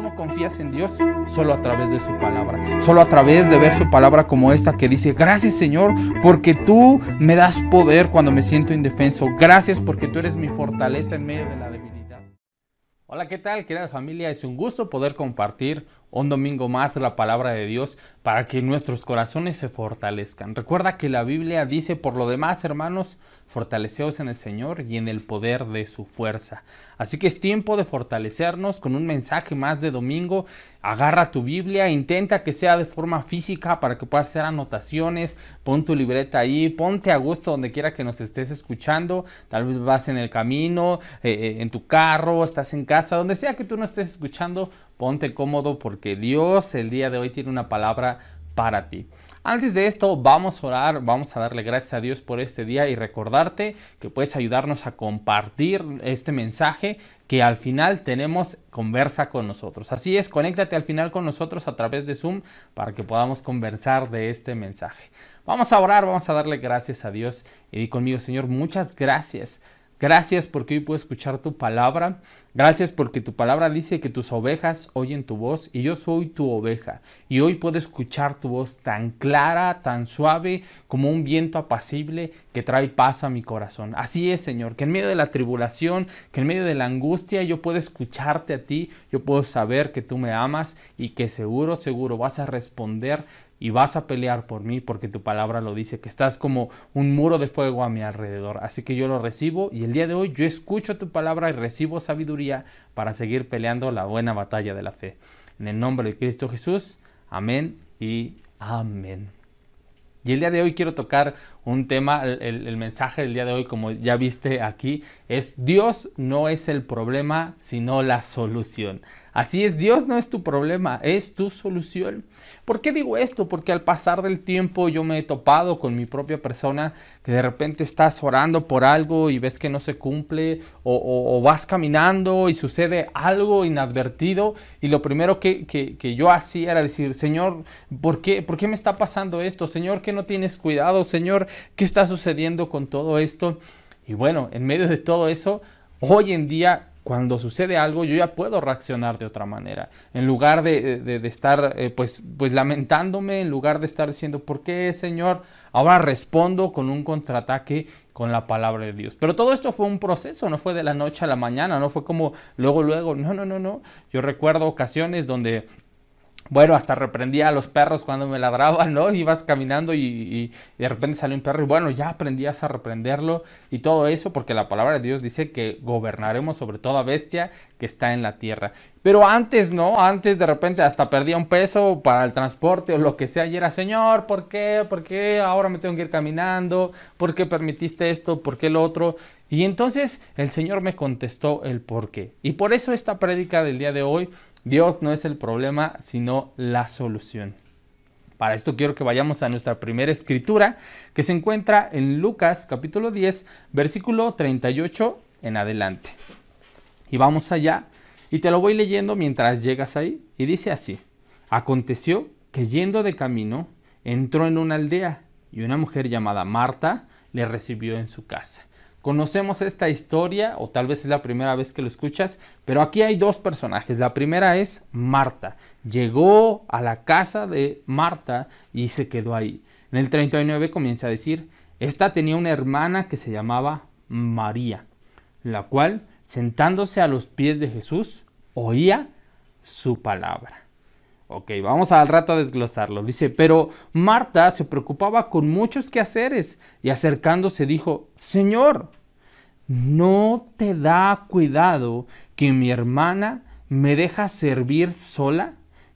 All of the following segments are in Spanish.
¿Cómo confías en Dios? Solo a través de su palabra. Solo a través de ver su palabra como esta que dice: gracias, Señor, porque tú me das poder cuando me siento indefenso. Gracias porque tú eres mi fortaleza en medio de la debilidad. Hola, ¿qué tal, querida familia? Es un gusto poder compartir un domingo más la palabra de Dios para que nuestros corazones se fortalezcan. Recuerda que la Biblia dice: por lo demás, hermanos, fortaleceos en el Señor y en el poder de su fuerza. Así que es tiempo de fortalecernos con un mensaje más de domingo. Agarra tu Biblia, intenta que sea de forma física para que puedas hacer anotaciones, pon tu libreta ahí, ponte a gusto donde quiera que nos estés escuchando. Tal vez vas en el camino, en tu carro, estás en casa, donde sea que tú no estés escuchando, ponte cómodo porque Dios el día de hoy tiene una palabra para ti. Antes de esto vamos a orar, vamos a darle gracias a Dios por este día y recordarte que puedes ayudarnos a compartir este mensaje, que al final tenemos conversa con nosotros. Así es, conéctate al final con nosotros a través de Zoom para que podamos conversar de este mensaje. Vamos a orar, vamos a darle gracias a Dios y di conmigo: Señor, muchas gracias. Gracias porque hoy puedo escuchar tu palabra. Gracias porque tu palabra dice que tus ovejas oyen tu voz y yo soy tu oveja. Y hoy puedo escuchar tu voz tan clara, tan suave como un viento apacible que trae paz a mi corazón. Así es, Señor, que en medio de la tribulación, que en medio de la angustia yo puedo escucharte a ti. Yo puedo saber que tú me amas y que seguro vas a responder y vas a pelear por mí, porque tu palabra lo dice, que estás como un muro de fuego a mi alrededor. Así que yo lo recibo y el día de hoy yo escucho tu palabra y recibo sabiduría para seguir peleando la buena batalla de la fe. En el nombre de Cristo Jesús, amén y amén. Y el día de hoy quiero tocar un tema, el mensaje del día de hoy, como ya viste aquí, es: Dios no es el problema, sino la solución. Así es, Dios no es tu problema, es tu solución. ¿Por qué digo esto? Porque al pasar del tiempo yo me he topado con mi propia persona, que de repente estás orando por algo y ves que no se cumple, o vas caminando y sucede algo inadvertido y lo primero que yo hacía era decir: Señor, ¿por qué me está pasando esto? Señor, ¿qué no tienes cuidado? Señor, ¿qué está sucediendo con todo esto? Y bueno, en medio de todo eso, hoy en día, cuando sucede algo, yo ya puedo reaccionar de otra manera. En lugar de estar pues lamentándome, en lugar de estar diciendo: ¿por qué, Señor? Ahora respondo con un contraataque con la palabra de Dios. Pero todo esto fue un proceso, no fue de la noche a la mañana, no fue como luego, no. Yo recuerdo ocasiones donde, bueno, hasta reprendía a los perros cuando me ladraban, ¿no? Ibas caminando y de repente salió un perro y bueno, ya aprendías a reprenderlo y todo eso, porque la palabra de Dios dice que gobernaremos sobre toda bestia que está en la tierra. Pero antes, ¿no? Antes de repente hasta perdía un peso para el transporte o lo que sea y era: Señor, ¿por qué? ¿Por qué ahora me tengo que ir caminando? ¿Por qué permitiste esto? ¿Por qué lo otro? Y entonces el Señor me contestó el por qué. Y por eso esta prédica del día de hoy: Dios no es el problema, sino la solución. Para esto quiero que vayamos a nuestra primera escritura, que se encuentra en Lucas capítulo 10, versículo 38 en adelante. Y vamos allá, y te lo voy leyendo mientras llegas ahí. Y dice así: aconteció que yendo de camino, entró en una aldea, y una mujer llamada Marta le recibió en su casa. Conocemos esta historia, o tal vez es la primera vez que lo escuchas, pero aquí hay dos personajes. La primera es Marta. Llegó a la casa de Marta y se quedó ahí. En el 39 comienza a decir: esta tenía una hermana que se llamaba María, la cual, sentándose a los pies de Jesús, oía su palabra. Ok, vamos al rato a desglosarlo. Dice: pero Marta se preocupaba con muchos quehaceres y acercándose dijo: Señor, ¿no te da cuidado que mi hermana me deja servir sola?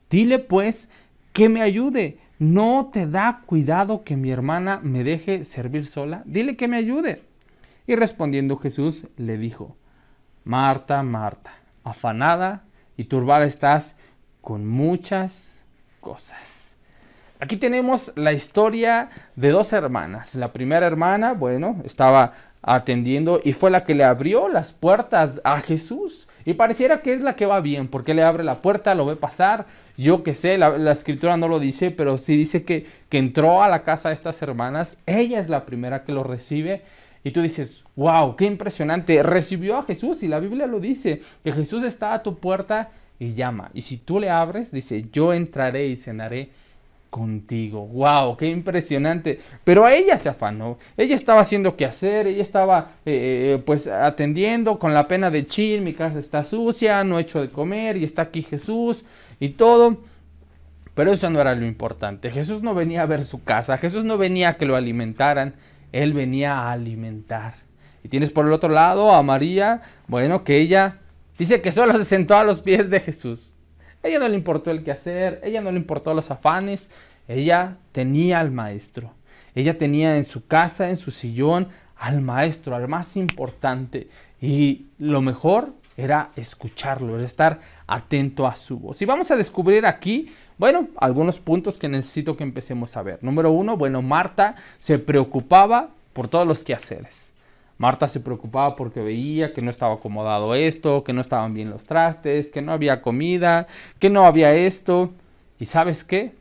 Dile pues que me ayude. ¿No te da cuidado que mi hermana me deje servir sola? Dile que me ayude. Y respondiendo Jesús le dijo: Marta, Marta, afanada y turbada estás con muchas cosas. Aquí tenemos la historia de dos hermanas. La primera hermana, bueno, estaba atendiendo y fue la que le abrió las puertas a Jesús. Y pareciera que es la que va bien, porque le abre la puerta, lo ve pasar. Yo qué sé, la escritura no lo dice, pero sí dice que entró a la casa de estas hermanas. Ella es la primera que lo recibe. Y tú dices: wow, qué impresionante. Recibió a Jesús y la Biblia lo dice, que Jesús está a tu puerta y llama. Y si tú le abres, dice, yo entraré y cenaré contigo. ¡Wow! ¡Qué impresionante! Pero a ella se afanó. Ella estaba haciendo qué hacer. Ella estaba pues atendiendo con la pena de chin. Mi casa está sucia, no he hecho de comer y está aquí Jesús y todo. Pero eso no era lo importante. Jesús no venía a ver su casa. Jesús no venía a que lo alimentaran. Él venía a alimentar. Y tienes por el otro lado a María. Bueno, que ella dice que solo se sentó a los pies de Jesús. Ella no le importó el quehacer, ella no le importó los afanes, ella tenía al maestro. Ella tenía en su casa, en su sillón, al maestro, al más importante. Y lo mejor era escucharlo, era estar atento a su voz. Y vamos a descubrir aquí, bueno, algunos puntos que necesito que empecemos a ver. Número 1, bueno, Marta se preocupaba por todos los quehaceres. Marta se preocupaba porque veía que no estaba acomodado esto, que no estaban bien los trastes, que no había comida, que no había esto. ¿Y sabes qué?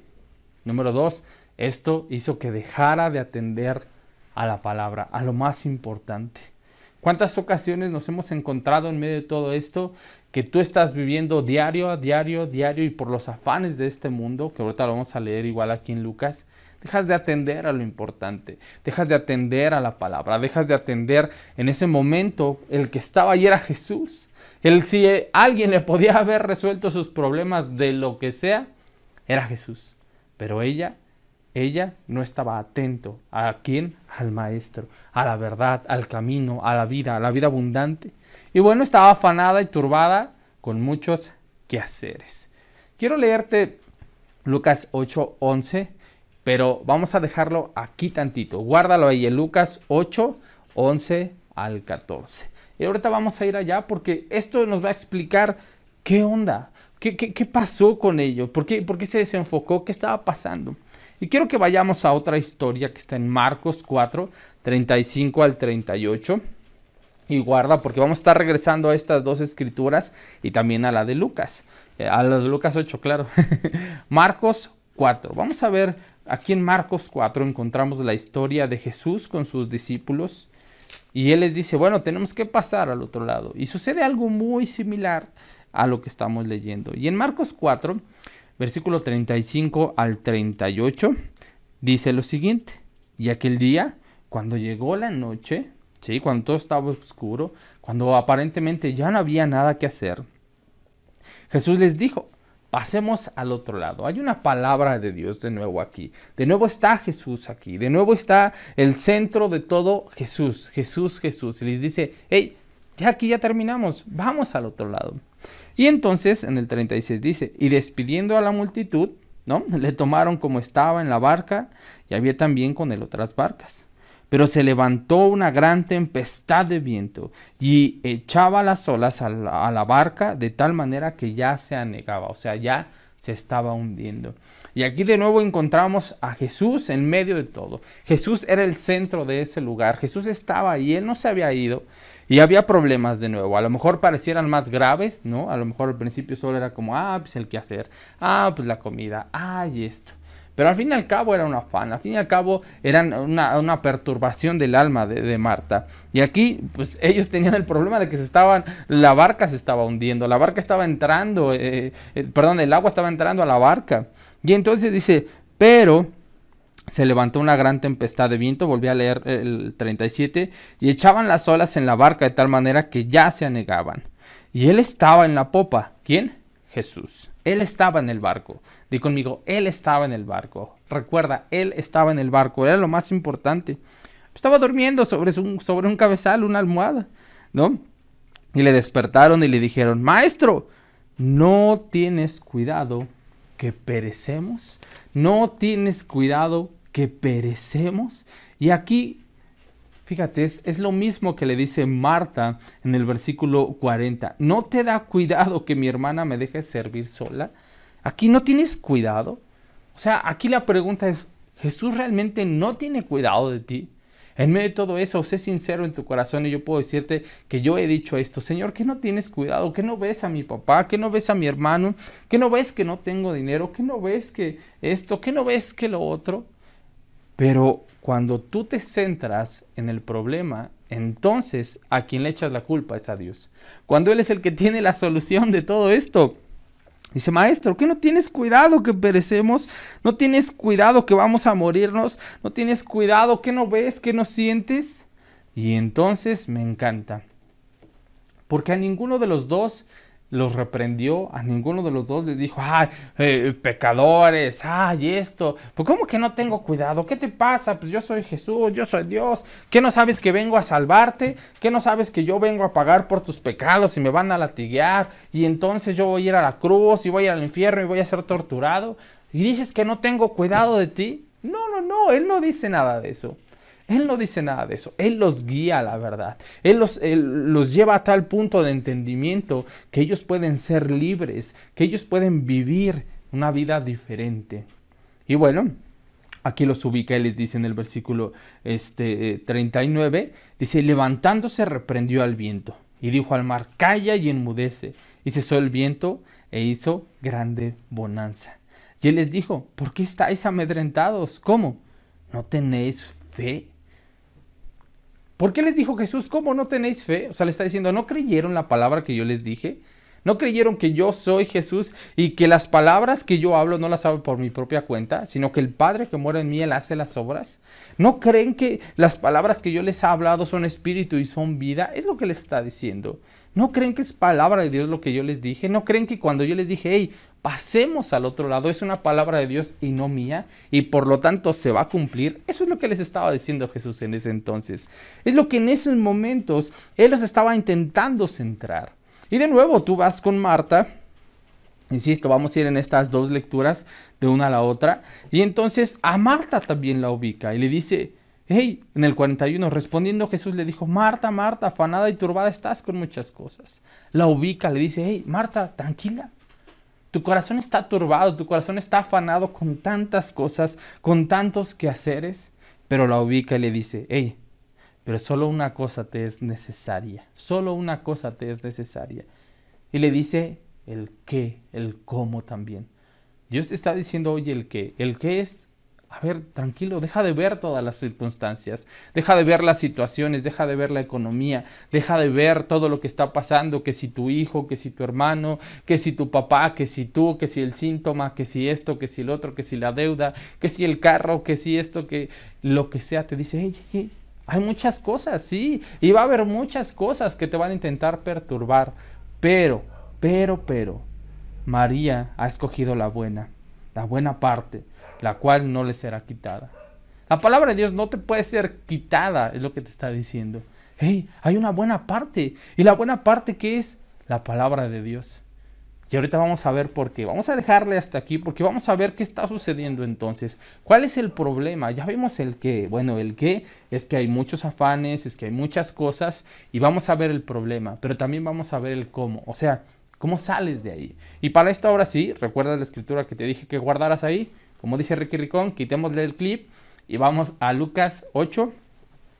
Número 2, esto hizo que dejara de atender a la palabra, a lo más importante. ¿Cuántas ocasiones nos hemos encontrado en medio de todo esto que tú estás viviendo diario a diario, diario y por los afanes de este mundo, que ahorita lo vamos a leer igual aquí en Lucas? Dejas de atender a lo importante, dejas de atender a la palabra, dejas de atender en ese momento. El que estaba ahí era Jesús. Si alguien le podía haber resuelto sus problemas de lo que sea, era Jesús. Pero ella no estaba atento. ¿A quién? Al maestro, a la verdad, al camino, a la vida abundante. Y bueno, estaba afanada y turbada con muchos quehaceres. Quiero leerte Lucas 8:11. Pero vamos a dejarlo aquí tantito. Guárdalo ahí en Lucas 8, 11 al 14. Y ahorita vamos a ir allá porque esto nos va a explicar qué onda. ¿Qué pasó con ello? ¿Por qué se desenfocó? ¿Qué estaba pasando? Y quiero que vayamos a otra historia que está en Marcos 4, 35 al 38. Y guarda porque vamos a estar regresando a estas dos escrituras y también a la de Lucas. A la de Lucas 8, claro. Marcos 4. Vamos a ver. Aquí en Marcos 4 encontramos la historia de Jesús con sus discípulos y Él les dice, bueno, tenemos que pasar al otro lado. Y sucede algo muy similar a lo que estamos leyendo. Y en Marcos 4, versículo 35 al 38, dice lo siguiente. Y aquel día, cuando llegó la noche, ¿sí? Cuando todo estaba oscuro, cuando aparentemente ya no había nada que hacer, Jesús les dijo, pasemos al otro lado. Hay una palabra de Dios de nuevo aquí. De nuevo está Jesús aquí. De nuevo está el centro de todo Jesús. Jesús. Y les dice, hey, ya aquí ya terminamos. Vamos al otro lado. Y entonces en el 36 dice, y despidiendo a la multitud, ¿no? Le tomaron como estaba en la barca y había también con él otras barcas. Pero se levantó una gran tempestad de viento y echaba las olas a la barca de tal manera que ya se anegaba, o sea, ya se estaba hundiendo. Y aquí de nuevo encontramos a Jesús en medio de todo. Jesús era el centro de ese lugar. Jesús estaba ahí, Él no se había ido y había problemas de nuevo. A lo mejor parecieran más graves, ¿no? A lo mejor al principio solo era como, pues el quehacer, pues la comida, y esto. Pero al fin y al cabo era un afán, al fin y al cabo era una perturbación del alma de Marta. Y aquí, pues ellos tenían el problema de que la barca se estaba hundiendo, la barca estaba entrando, el agua estaba entrando a la barca. Y entonces dice, pero se levantó una gran tempestad de viento, volví a leer el 37, y echaban las olas en la barca de tal manera que ya se anegaban. Y él estaba en la popa. ¿Quién? Jesús. Él estaba en el barco. Di conmigo, Él estaba en el barco. Recuerda, Él estaba en el barco. Era lo más importante. Estaba durmiendo sobre un cabezal, una almohada, ¿no? Y le despertaron y le dijeron, Maestro, ¿no tienes cuidado que perecemos? ¿No tienes cuidado que perecemos? Y aquí, fíjate, es lo mismo que le dice Marta en el versículo 40. ¿No te da cuidado que mi hermana me deje servir sola? Aquí no tienes cuidado. O sea, aquí la pregunta es, ¿Jesús realmente no tiene cuidado de ti? En medio de todo eso, sé sincero en tu corazón y yo puedo decirte que yo he dicho esto. Señor, ¿qué no tienes cuidado? ¿Qué no ves a mi papá? ¿Qué no ves a mi hermano? ¿Qué no ves que no tengo dinero? ¿Qué no ves que esto? ¿Qué no ves que lo otro? Pero cuando tú te centras en el problema, entonces a quien le echas la culpa es a Dios. Cuando Él es el que tiene la solución de todo esto, Dice, maestro, ¿qué no tienes cuidado que perecemos? ¿No tienes cuidado que vamos a morirnos? ¿No tienes cuidado que no ves, que no sientes? Y entonces me encanta, porque a ninguno de los dos los reprendió, a ninguno de los dos les dijo, ay, pecadores, ay, esto, pues ¿cómo que no tengo cuidado? ¿Qué te pasa? Pues yo soy Jesús, yo soy Dios. ¿Qué no sabes que vengo a salvarte? ¿Qué no sabes que yo vengo a pagar por tus pecados y me van a latigar? Y entonces yo voy a ir a la cruz y voy a ir al infierno y voy a ser torturado. ¿Y dices que no tengo cuidado de ti? No, él no dice nada de eso. Él no dice nada de eso, Él los guía a la verdad, Él los lleva a tal punto de entendimiento que ellos pueden ser libres, que ellos pueden vivir una vida diferente. Y bueno, aquí los ubica, Él les dice en el versículo 39, dice, levantándose reprendió al viento y dijo al mar, calla y enmudece. Y cesó el viento e hizo grande bonanza. Y Él les dijo, ¿por qué estáis amedrentados? ¿Cómo? ¿No tenéis fe? ¿Por qué les dijo Jesús, cómo no tenéis fe? O sea, le está diciendo, ¿no creyeron la palabra que yo les dije? ¿No creyeron que yo soy Jesús y que las palabras que yo hablo no las hablo por mi propia cuenta, sino que el Padre que mora en mí, Él hace las obras? ¿No creen que las palabras que yo les he hablado son espíritu y son vida? Es lo que les está diciendo. ¿No creen que es palabra de Dios lo que yo les dije? ¿No creen que cuando yo les dije, hey, pasemos al otro lado, es una palabra de Dios y no mía, y por lo tanto se va a cumplir? Eso es lo que les estaba diciendo Jesús en ese entonces. Es lo que en esos momentos Él los estaba intentando centrar. Y de nuevo tú vas con Marta, insisto, vamos a ir en estas dos lecturas de una a la otra, y entonces a Marta también la ubica y le dice, hey, en el 41, respondiendo Jesús le dijo, Marta, Marta, afanada y turbada estás con muchas cosas. La ubica, le dice, hey, Marta, tranquila. Tu corazón está turbado, tu corazón está afanado con tantas cosas, con tantos quehaceres, pero la ubica y le dice, hey, pero solo una cosa te es necesaria, solo una cosa te es necesaria. Y le dice el qué, el cómo también. Dios te está diciendo, oye, el qué es, a ver, tranquilo, deja de ver todas las circunstancias, deja de ver las situaciones, deja de ver la economía, deja de ver todo lo que está pasando, que si tu hijo, que si tu hermano, que si tu papá, que si tú, que si el síntoma, que si esto, que si el otro, que si la deuda, que si el carro, que si esto, que lo que sea. Te dice, hey, hay muchas cosas, sí, y va a haber muchas cosas que te van a intentar perturbar, pero, María ha escogido la buena parte, la cual no le será quitada. La palabra de Dios no te puede ser quitada, es lo que te está diciendo. Hey, hay una buena parte, y la buena parte que es la palabra de Dios. Y ahorita vamos a ver por qué. Vamos a dejarle hasta aquí porque vamos a ver qué está sucediendo entonces. ¿Cuál es el problema? Ya vimos el qué. Bueno, el qué es que hay muchos afanes, es que hay muchas cosas y vamos a ver el problema. Pero también vamos a ver el cómo. O sea, ¿cómo sales de ahí? Y para esto ahora sí, ¿recuerdas la escritura que te dije que guardaras ahí? Como dice Ricky Ricón, quitémosle el clip y vamos a Lucas 8,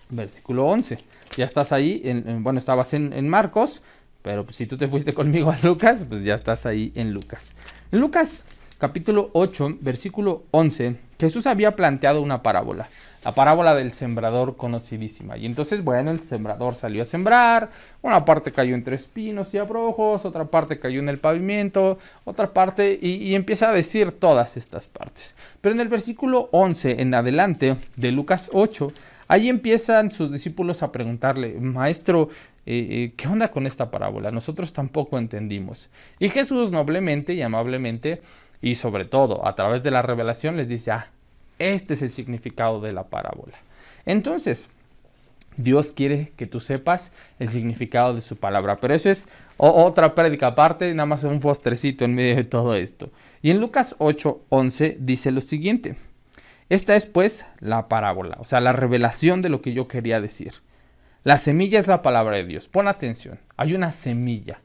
versículo 11. Ya estás ahí, bueno, estabas en Marcos. Pero pues, si tú te fuiste conmigo a Lucas, pues ya estás ahí en Lucas. En Lucas capítulo 8, versículo 11, Jesús había planteado una parábola. La parábola del sembrador conocidísima. Y entonces, bueno, el sembrador salió a sembrar. Una parte cayó entre espinos y abrojos. Otra parte cayó en el pavimento. Otra parte, y empieza a decir todas estas partes. Pero en el versículo 11 en adelante de Lucas 8, ahí empiezan sus discípulos a preguntarle, maestro, ¿qué onda con esta parábola? Nosotros tampoco entendimos. Y Jesús noblemente y amablemente, y sobre todo a través de la revelación, les dice, este es el significado de la parábola. Entonces, Dios quiere que tú sepas el significado de su palabra. Pero eso es otra prédica aparte, nada más un postrecito en medio de todo esto. Y en Lucas 8:11 dice lo siguiente. Esta es pues la parábola, o sea, la revelación de lo que yo quería decir. La semilla es la palabra de Dios. Pon atención. Hay una semilla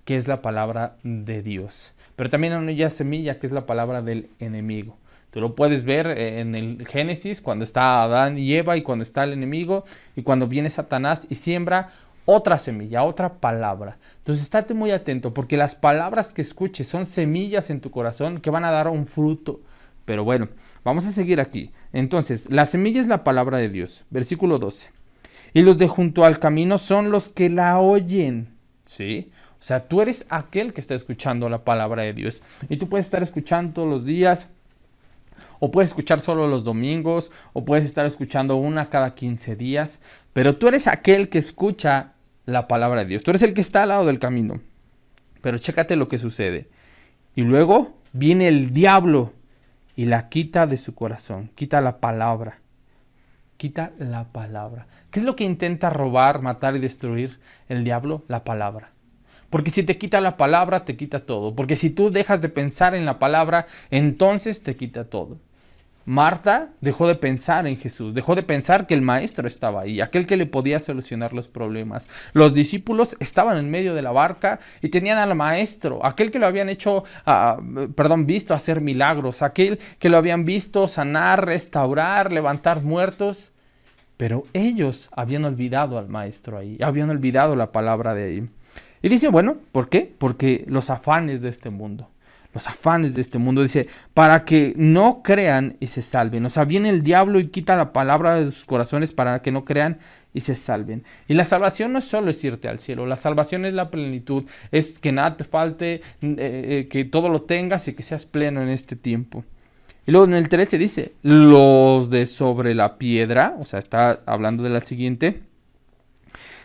que es la palabra de Dios. Pero también hay una semilla que es la palabra del enemigo. Tú lo puedes ver en el Génesis cuando está Adán y Eva y cuando está el enemigo y cuando viene Satanás y siembra otra semilla, otra palabra. Entonces estate muy atento porque las palabras que escuches son semillas en tu corazón que van a dar un fruto. Pero bueno, vamos a seguir aquí. Entonces, la semilla es la palabra de Dios. Versículo 12. Y los de junto al camino son los que la oyen, ¿sí? O O sea, tú eres aquel que está escuchando la palabra de Dios. Y tú puedes estar escuchando todos los días, o puedes escuchar solo los domingos, o puedes estar escuchando una cada 15 días. Pero tú eres aquel que escucha la palabra de Dios. Tú eres el que está al lado del camino. Pero chécate lo que sucede. Y luego viene el diablo y la quita de su corazón. Quita la palabra. Quita la palabra. ¿Qué es lo que intenta robar, matar y destruir el diablo? La palabra. Porque si te quita la palabra, te quita todo. Porque si tú dejas de pensar en la palabra, entonces te quita todo. Marta dejó de pensar en Jesús, dejó de pensar que el maestro estaba ahí, aquel que le podía solucionar los problemas. Los discípulos estaban en medio de la barca y tenían al maestro, aquel que lo habían visto hacer milagros, aquel que lo habían visto sanar, restaurar, levantar muertos. Pero ellos habían olvidado al maestro ahí, habían olvidado la palabra de ahí. Y dice, bueno, ¿por qué? Porque los afanes de este mundo. Los afanes de este mundo, dice, para que no crean y se salven. O sea, viene el diablo y quita la palabra de sus corazones para que no crean y se salven. Y la salvación no es solo es irte al cielo, la salvación es la plenitud, es que nada te falte, que todo lo tengas y que seas pleno en este tiempo. Y luego en el 13 dice, los de sobre la piedra, o sea, está hablando de la siguiente,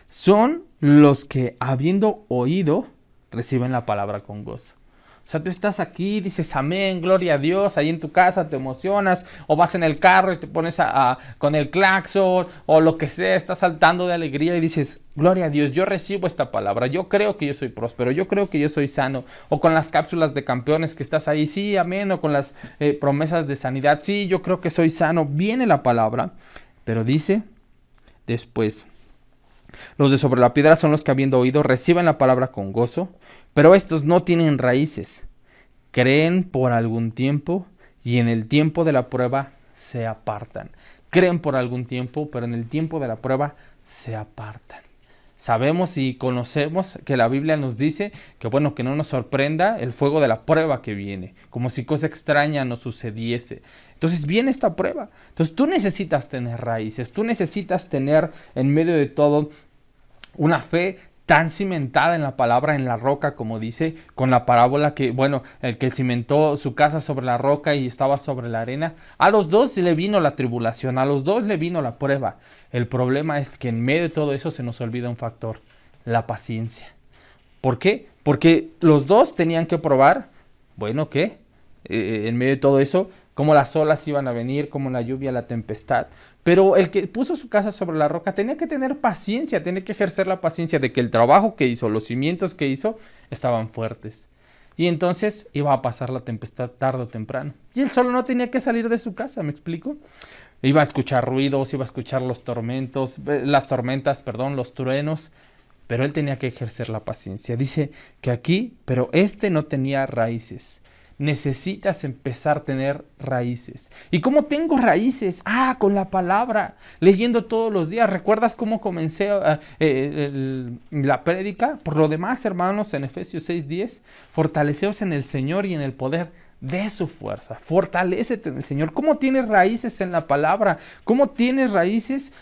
son los que habiendo oído, reciben la palabra con gozo. O sea, tú estás aquí, dices amén, gloria a Dios, ahí en tu casa te emocionas, o vas en el carro y te pones con el claxon, o lo que sea, estás saltando de alegría y dices, gloria a Dios, yo recibo esta palabra, yo creo que yo soy próspero, yo creo que yo soy sano, o con las cápsulas de campeones que estás ahí, sí, amén, o con las promesas de sanidad, sí, yo creo que soy sano, viene la palabra, pero dice después, los de sobre la piedra son los que habiendo oído reciben la palabra con gozo, pero estos no tienen raíces, creen por algún tiempo y en el tiempo de la prueba se apartan. Creen por algún tiempo, pero en el tiempo de la prueba se apartan. Sabemos y conocemos que la Biblia nos dice que bueno, que no nos sorprenda el fuego de la prueba que viene, como si cosa extraña nos sucediese. Entonces viene esta prueba. Entonces tú necesitas tener raíces, tú necesitas tener en medio de todo una fe tan cimentada en la palabra, en la roca, como dice, con la parábola que, bueno, el que cimentó su casa sobre la roca y estaba sobre la arena, a los dos le vino la tribulación, a los dos le vino la prueba. El problema es que en medio de todo eso se nos olvida un factor, la paciencia. ¿Por qué? Porque los dos tenían que probar, bueno, ¿qué? En medio de todo eso, cómo las olas iban a venir, como la lluvia, la tempestad. Pero el que puso su casa sobre la roca tenía que tener paciencia, tenía que ejercer la paciencia de que el trabajo que hizo, los cimientos que hizo, estaban fuertes. Y entonces iba a pasar la tempestad tarde o temprano. Y él solo no tenía que salir de su casa, ¿me explico? Iba a escuchar ruidos, iba a escuchar las tormentas, los truenos. Pero él tenía que ejercer la paciencia. Dice que aquí, pero este no tenía raíces. Necesitas empezar a tener raíces. ¿Y cómo tengo raíces? Con la palabra, leyendo todos los días. ¿Recuerdas cómo comencé la prédica? Por lo demás, hermanos, en Efesios 6:10, fortaleceos en el Señor y en el poder de su fuerza. Fortalécete en el Señor. ¿Cómo tienes raíces en la palabra? ¿Cómo tienes raíces?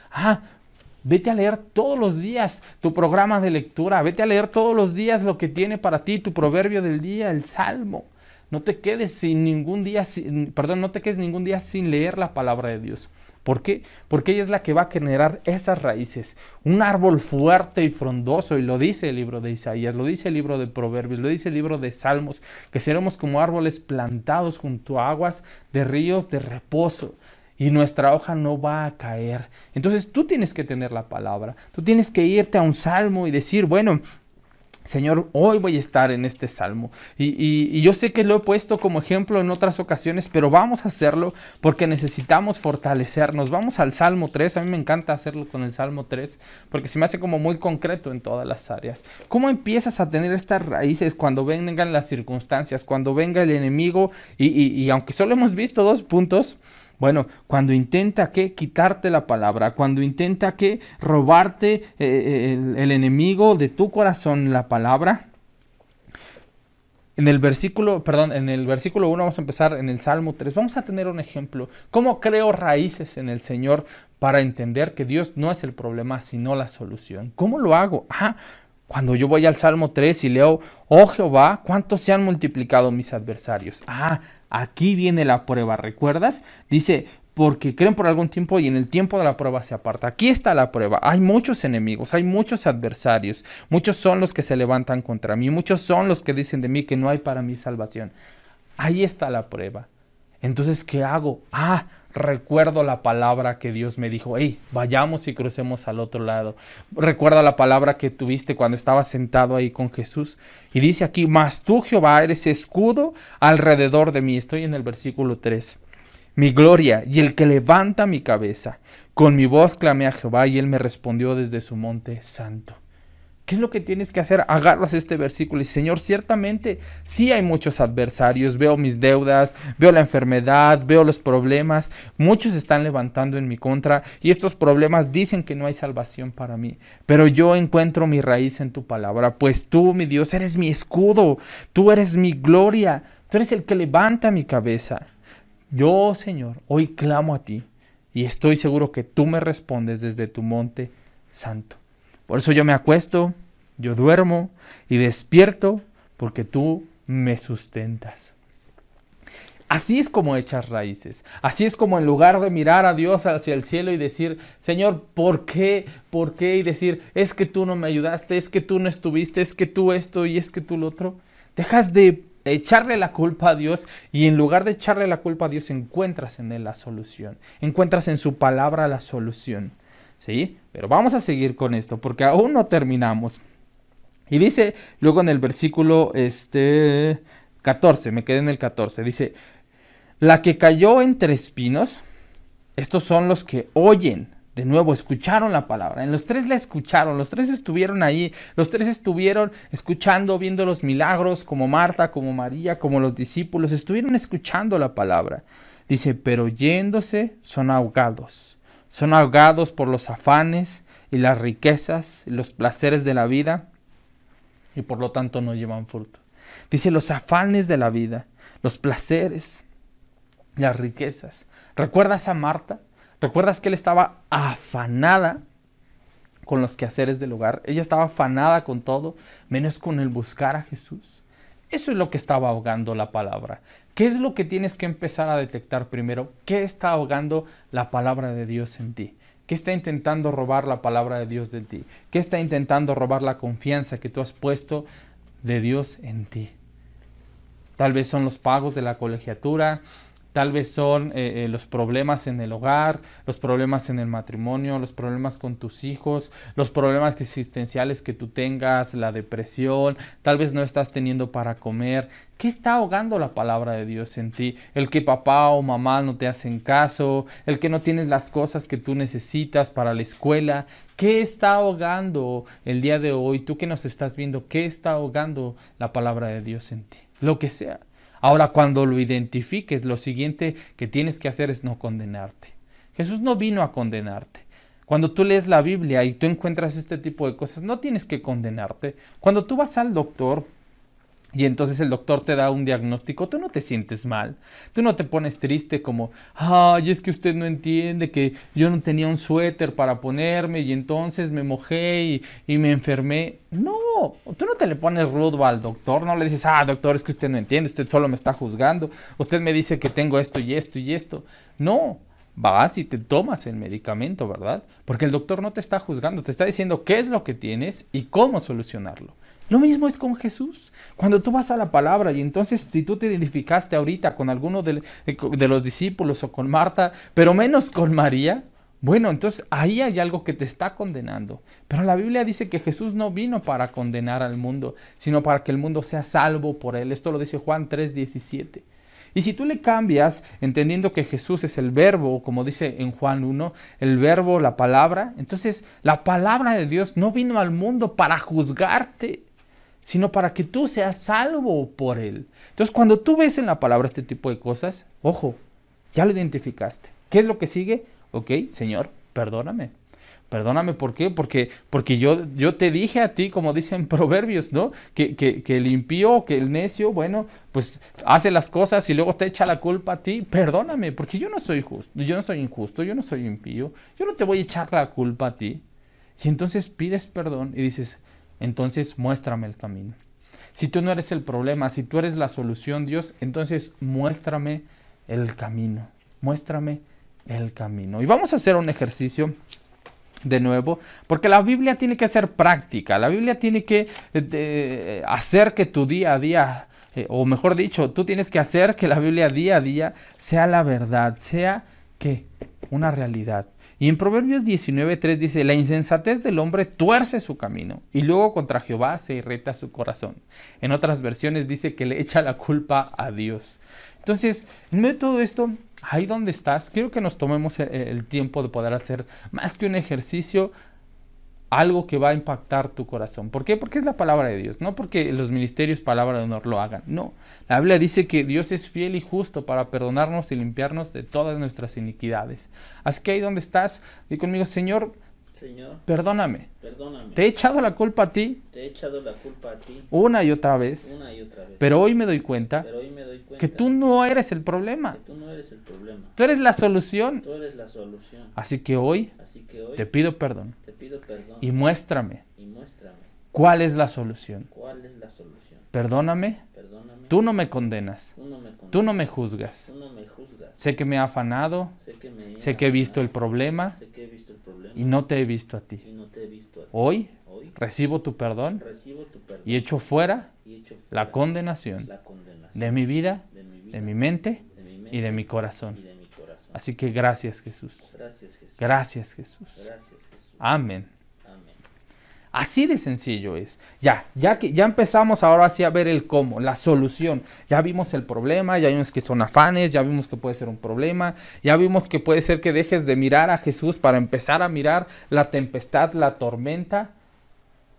Vete a leer todos los días tu programa de lectura. Vete a leer todos los días lo que tiene para ti tu proverbio del día, el Salmo. No te quedes ningún día sin leer la palabra de Dios. ¿Por qué? Porque ella es la que va a generar esas raíces. Un árbol fuerte y frondoso, y lo dice el libro de Isaías, lo dice el libro de Proverbios, lo dice el libro de Salmos, que seremos como árboles plantados junto a aguas de ríos de reposo. Y nuestra hoja no va a caer. Entonces tú tienes que tener la palabra. Tú tienes que irte a un salmo y decir, bueno, Señor, hoy voy a estar en este salmo. Y yo sé que lo he puesto como ejemplo en otras ocasiones, pero vamos a hacerlo porque necesitamos fortalecernos. Vamos al Salmo 3. A mí me encanta hacerlo con el Salmo 3 porque se me hace como muy concreto en todas las áreas. ¿Cómo empiezas a tener estas raíces cuando vengan las circunstancias, cuando venga el enemigo? Y aunque solo hemos visto 2 puntos, bueno, cuando intenta quitarte la palabra, cuando intenta robarte el enemigo de tu corazón la palabra. En el versículo 1 vamos a empezar en el Salmo 3. Vamos a tener un ejemplo. ¿Cómo creo raíces en el Señor para entender que Dios no es el problema, sino la solución? ¿Cómo lo hago? Cuando yo voy al Salmo 3 y leo, oh Jehová, ¿cuántos se han multiplicado mis adversarios? Ah, aquí viene la prueba, ¿recuerdas? Dice, porque creen por algún tiempo y en el tiempo de la prueba se aparta. Aquí está la prueba. Hay muchos enemigos, hay muchos adversarios. Muchos son los que se levantan contra mí. Muchos son los que dicen de mí que no hay para mí salvación. Ahí está la prueba. Entonces, ¿qué hago? Ah, recuerdo la palabra que Dios me dijo. Hey, vayamos y crucemos al otro lado. Recuerda la palabra que tuviste cuando estabas sentado ahí con Jesús. Y dice aquí, mas tú, Jehová, eres escudo alrededor de mí. Estoy en el versículo 3. Mi gloria y el que levanta mi cabeza. Con mi voz clamé a Jehová y él me respondió desde su monte santo. ¿Qué es lo que tienes que hacer? Agarras este versículo y Señor, ciertamente sí hay muchos adversarios, veo mis deudas, veo la enfermedad, veo los problemas, muchos están levantando en mi contra y estos problemas dicen que no hay salvación para mí, pero yo encuentro mi raíz en tu palabra, pues tú, mi Dios, eres mi escudo, tú eres mi gloria, tú eres el que levanta mi cabeza. Yo, Señor, hoy clamo a ti y estoy seguro que tú me respondes desde tu monte santo. Por eso yo me acuesto, yo duermo y despierto porque tú me sustentas. Así es como echas raíces. Así es como en lugar de mirar a Dios hacia el cielo y decir, Señor, ¿por qué? ¿Por qué? Y decir, es que tú no me ayudaste, es que tú no estuviste, es que tú esto y es que tú lo otro. Dejas de echarle la culpa a Dios y en lugar de echarle la culpa a Dios encuentras en Él la solución. Encuentras en su palabra la solución. ¿Sí? Pero vamos a seguir con esto porque aún no terminamos. Y dice luego en el versículo 14, me quedé en el 14, dice, la que cayó entre espinos, estos son los que oyen, de nuevo escucharon la palabra, en los tres la escucharon, los tres estuvieron ahí, los tres estuvieron escuchando, viendo los milagros, como Marta, como María, como los discípulos, estuvieron escuchando la palabra. Dice, pero yéndose son ahogados. Son ahogados por los afanes y las riquezas y los placeres de la vida y por lo tanto no llevan fruto. Dice los afanes de la vida, los placeres, las riquezas. ¿Recuerdas a Marta? ¿Recuerdas que él estaba afanada con los quehaceres del hogar? Ella estaba afanada con todo, menos con el buscar a Jesús. Eso es lo que estaba ahogando la palabra. ¿Qué es lo que tienes que empezar a detectar primero? ¿Qué está ahogando la palabra de Dios en ti? ¿Qué está intentando robar la palabra de Dios de ti? ¿Qué está intentando robar la confianza que tú has puesto de Dios en ti? Tal vez son los pagos de la colegiatura, tal vez son los problemas en el hogar, los problemas en el matrimonio, los problemas con tus hijos, los problemas existenciales que tú tengas, la depresión, tal vez no estás teniendo para comer. ¿Qué está ahogando la palabra de Dios en ti? El que papá o mamá no te hacen caso, el que no tienes las cosas que tú necesitas para la escuela. ¿Qué está ahogando el día de hoy? Tú que nos estás viendo, ¿qué está ahogando la palabra de Dios en ti? Lo que sea. Ahora, cuando lo identifiques, lo siguiente que tienes que hacer es no condenarte. Jesús no vino a condenarte. Cuando tú lees la Biblia y tú encuentras este tipo de cosas, no tienes que condenarte. Cuando tú vas al doctor y entonces el doctor te da un diagnóstico, tú no te sientes mal. Tú no te pones triste como, ay, es que usted no entiende que yo no tenía un suéter para ponerme y entonces me mojé y me enfermé. No, tú no te le pones rudo al doctor, no le dices, doctor, es que usted no entiende, usted solo me está juzgando, usted me dice que tengo esto y esto y esto. No, vas y te tomas el medicamento, ¿verdad? Porque el doctor no te está juzgando, te está diciendo qué es lo que tienes y cómo solucionarlo. Lo mismo es con Jesús. Cuando tú vas a la palabra y entonces si tú te identificaste ahorita con alguno de los discípulos o con Marta, pero menos con María, bueno, entonces ahí hay algo que te está condenando. Pero la Biblia dice que Jesús no vino para condenar al mundo, sino para que el mundo sea salvo por él. Esto lo dice Juan 3:17. Y si tú le cambias, entendiendo que Jesús es el verbo, como dice en Juan 1, el verbo, la palabra, entonces la palabra de Dios no vino al mundo para juzgarte, sino para que tú seas salvo por él. Entonces, cuando tú ves en la palabra este tipo de cosas, ojo, ya lo identificaste. ¿Qué es lo que sigue? Ok, Señor, perdóname. Perdóname, ¿por qué? Porque yo te dije a ti, como dicen Proverbios, ¿no? Que el impío, que el necio, bueno, pues hace las cosas y luego te echa la culpa a ti. Perdóname, porque yo no soy justo, yo no soy injusto, yo no soy impío. Yo no te voy a echar la culpa a ti. Y entonces pides perdón y dices, entonces muéstrame el camino. Si tú no eres el problema, si tú eres la solución, Dios, entonces muéstrame el camino. Muéstrame el camino. Y vamos a hacer un ejercicio de nuevo, porque la Biblia tiene que ser práctica. La Biblia tiene que hacer que tu día a día, o mejor dicho, tú tienes que hacer que la Biblia día a día sea la verdad, sea que una realidad. Y en Proverbios 19:3 dice, la insensatez del hombre tuerce su camino y luego contra Jehová se irrita su corazón. En otras versiones dice que le echa la culpa a Dios. Entonces, en medio de todo esto, ahí donde estás, quiero que nos tomemos el tiempo de poder hacer más que un ejercicio, algo que va a impactar tu corazón. ¿Por qué? Porque es la palabra de Dios, no porque los ministerios palabra de honor lo hagan. No, la Biblia dice que Dios es fiel y justo para perdonarnos y limpiarnos de todas nuestras iniquidades. Así que ahí donde estás, di conmigo, Señor, perdóname. Te he echado la culpa a ti. Una y otra vez. Pero hoy me doy cuenta que tú no eres el problema. Tú eres la solución. Así que hoy te pido perdón. Y muéstrame cuál es la solución. Perdóname. Tú no me condenas. Tú no me juzgas. Sé que me he afanado. Sé que he visto el problema. Y no te he visto a ti. Hoy recibo tu perdón y echo fuera la condenación de mi vida, de mi mente y de mi corazón. Así que gracias, Jesús. Gracias, Jesús. Amén. Así de sencillo es. Ya empezamos ahora sí a ver el cómo, la solución. Ya vimos el problema, ya vimos que son afanes, ya vimos que puede ser un problema, ya vimos que puede ser que dejes de mirar a Jesús para empezar a mirar la tempestad, la tormenta.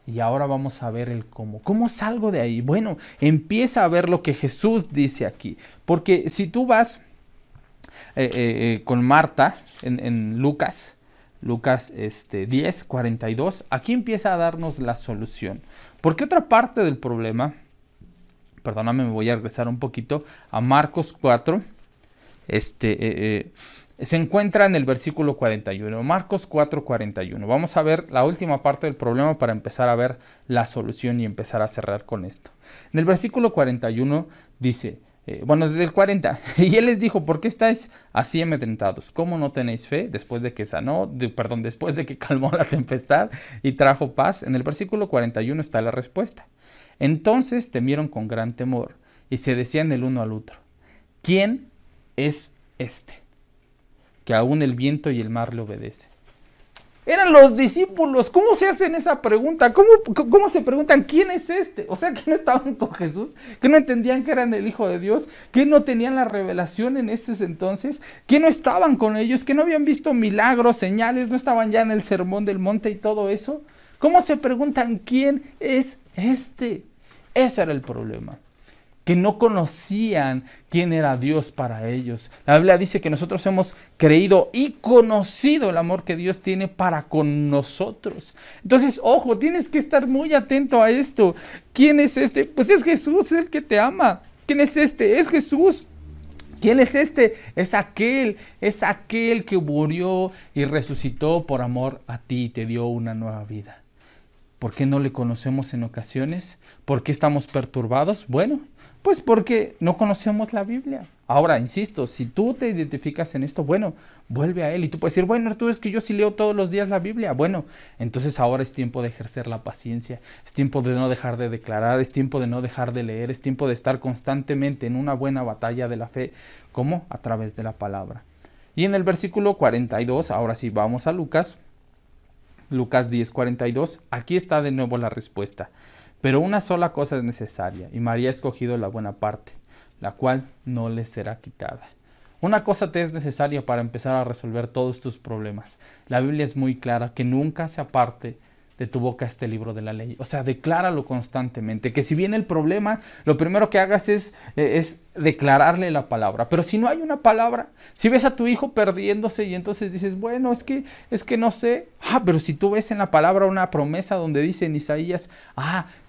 Y ahora vamos a ver el cómo. ¿Cómo salgo de ahí? Bueno, empieza a ver lo que Jesús dice aquí. Porque si tú vas con Marta en Lucas 10:42, aquí empieza a darnos la solución. Porque otra parte del problema, perdóname, me voy a regresar un poquito a Marcos 4, se encuentra en el versículo 41, Marcos 4:41. Vamos a ver la última parte del problema para empezar a ver la solución y empezar a cerrar con esto. En el versículo 41 dice, desde el 40, y él les dijo, ¿por qué estáis así amedrentados? ¿Cómo no tenéis fe? Después de que después de que calmó la tempestad y trajo paz. En el versículo 41 está la respuesta. Entonces temieron con gran temor y se decían el uno al otro, ¿quién es este que aún el viento y el mar le obedece? Eran los discípulos. ¿Cómo se hacen esa pregunta? ¿Cómo se preguntan quién es este? O sea, que no estaban con Jesús, que no entendían que eran el Hijo de Dios, que no tenían la revelación en ese entonces, que no estaban con ellos, que no habían visto milagros, señales, no estaban ya en el sermón del monte y todo eso. ¿Cómo se preguntan quién es este? Ese era el problema, que no conocían quién era Dios para ellos. La Biblia dice que nosotros hemos creído y conocido el amor que Dios tiene para con nosotros. Entonces, ojo, tienes que estar muy atento a esto. ¿Quién es este? Pues es Jesús, el que te ama. ¿Quién es este? Es Jesús. ¿Quién es este? Es aquel que murió y resucitó por amor a ti y te dio una nueva vida. ¿Por qué no le conocemos en ocasiones? ¿Por qué estamos perturbados? Bueno, pues porque no conocemos la Biblia. Ahora, insisto, si tú te identificas en esto, bueno, vuelve a Él. Y tú puedes decir, bueno, Arturo, es que yo sí leo todos los días la Biblia. Bueno, entonces ahora es tiempo de ejercer la paciencia. Es tiempo de no dejar de declarar. Es tiempo de no dejar de leer. Es tiempo de estar constantemente en una buena batalla de la fe. ¿Cómo? A través de la palabra. Y en el versículo 42, ahora sí vamos a Lucas 10:42. Aquí está de nuevo la respuesta. Pero una sola cosa es necesaria, y María ha escogido la buena parte, la cual no le será quitada. Una cosa te es necesaria para empezar a resolver todos tus problemas. La Biblia es muy clara, que nunca se aparte de tu boca este libro de la ley. O sea, decláralo constantemente, que si viene el problema, lo primero que hagas es declararle la palabra. Pero si no hay una palabra, si ves a tu hijo perdiéndose y entonces dices, bueno, es que no sé. Pero si tú ves en la palabra una promesa donde dice en Isaías,